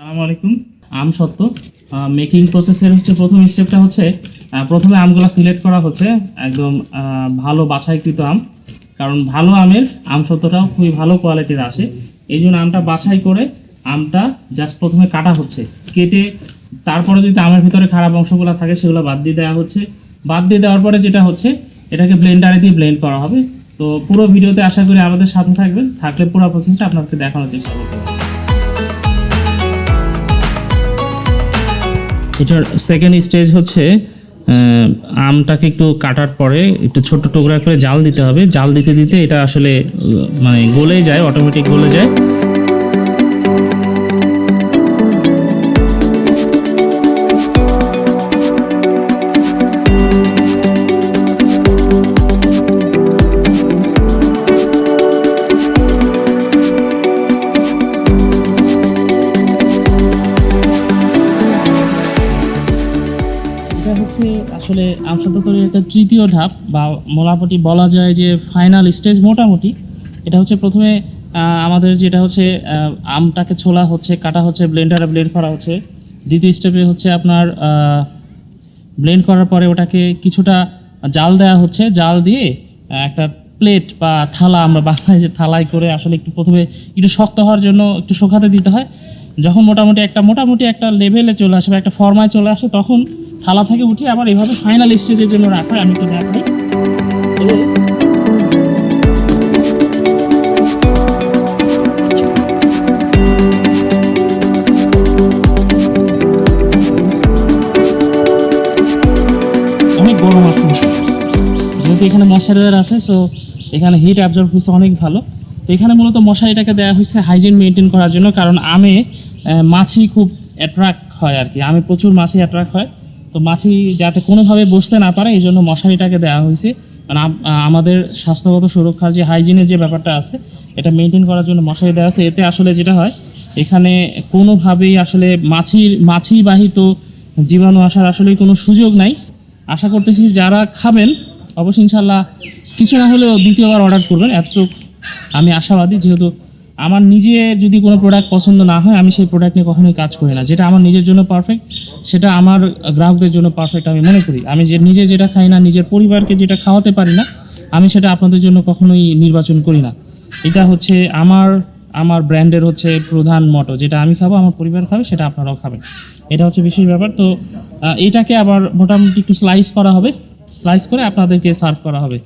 আসসালামু আলাইকুম। আম সত্ত্ব মেকিং প্রসেসের প্রথম স্টেপটা হচ্ছে প্রথমে আমগুলো সিলেক্ট করা হচ্ছে একদম ভালো বাছাইকৃত আম, কারণ ভালো আমের আম সত্ত্বটাও খুবই ভালো কোয়ালিটির আসে। এই জন্য আমটা বাছাই করে আমটা জাস্ট প্রথমে কাটা হচ্ছে, কেটে তারপরে যদি আমের ভিতরে খারাপ অংশগুলো থাকে সেগুলো বাদ দিয়ে দেওয়া হচ্ছে। বাদ দিয়ে দেওয়ার পরে যেটা হচ্ছে এটাকে ব্লেন্ডারে দিয়ে ব্লেন্ড করা হবে। তো পুরো ভিডিওতে আশা করি আমাদের সাথে থাকবেন, থাকলে পুরো প্রসেসটা আপনাকে দেখানোর চেষ্টা করব। এটার সেকেন্ড স্টেজ হচ্ছে আমটাকে একটু কাটার পরে একটু ছোট টুকরা করে জাল দিতে হবে। জাল দিতে দিতে এটা আসলে মানে গলে যায়, অটোমেটিক গলে যায়। আসলে আম সত্ত্ব তৈরির একটা তৃতীয় ধাপ বা মোটামুটি বলা যায় যে ফাইনাল স্টেজ মোটামুটি। এটা হচ্ছে প্রথমে আমাদের যেটা হচ্ছে আমটাকে ছোলা হচ্ছে, কাটা হচ্ছে, ব্লেন্ডারে ব্লেন্ড করা হচ্ছে। দ্বিতীয় স্টেপে হচ্ছে আপনার ব্লেন্ড করার পরে ওটাকে কিছুটা জাল দেওয়া হচ্ছে। জাল দিয়ে একটা প্লেট বা থালা, আমরা বাংলায় যে থালায় করে আসলে একটু প্রথমে একটু শক্ত হওয়ার জন্য একটু শুকাতে দিতে হয়। যখন মোটামুটি একটা লেভেলে চলে আসে বা একটা ফর্মায় চলে আসে তখন থালা থেকে উঠে আবার এভাবে ফাইনাল স্টেজের জন্য রাখা হয়। আমি একটু দেখাই। অনেক গরম আছে যেহেতু এখানে মশারিদার আছে, সো এখানে হিট অ্যাবজর্ব হচ্ছে অনেক ভালো। তো এখানে মূলত মশারিটাকে দেওয়া হয়েছে হাইজিন মেনটেন করার জন্য, কারণ আমে মাছি খুব অ্যাট্রাক্ট হয় আর কি। আমে প্রচুর মাছি অ্যাট্রাক্ট হয়, তো মাছি যাতে কোনোভাবে বসতে না পারে এই জন্য মশারিটাকে দেওয়া হয়েছে। কারণ আমাদের স্বাস্থ্যগত সুরক্ষার যে হাইজিনের যে ব্যাপারটা আছে এটা মেনটেন করার জন্য মশারি দেওয়া আছে। এতে আসলে যেটা হয় এখানে কোনোভাবেই আসলে মাছিবাহিত জীবাণু আসার আসলে কোনো সুযোগ নাই। আশা করতেছি যারা খাবেন অবশ্যই ইনশাল্লাহ কিছু না হলেও দ্বিতীয়বার অর্ডার করবেন, এতটুকু আমি আশাবাদী। যেহেতু আমার নিজের যদি কোনো প্রোডাক্ট পছন্দ না হয় আমি সেই প্রোডাক্ট নিয়ে কখনোই কাজ করি না। যেটা আমার নিজের জন্য পারফেক্ট সেটা আমার গ্রাহকদের জন্য পারফেক্ট আমি মনে করি। আমি নিজে যেটা খাই না, নিজের পরিবারকে যেটা খাওয়াতে পারি না, আমি সেটা আপনাদের জন্য কখনোই নির্বাচন করি না। এটা হচ্ছে আমার ব্র্যান্ডের হচ্ছে প্রধান মটো, যেটা আমি খাবো আমার পরিবার খাবে সেটা আপনারাও খাবেন, এটা হচ্ছে বিশেষ ব্যাপার। তো এটাকে আবার মোটামুটি একটু স্লাইস করা হবে, স্লাইস করে আপনাদেরকে সার্ভ করা হবে।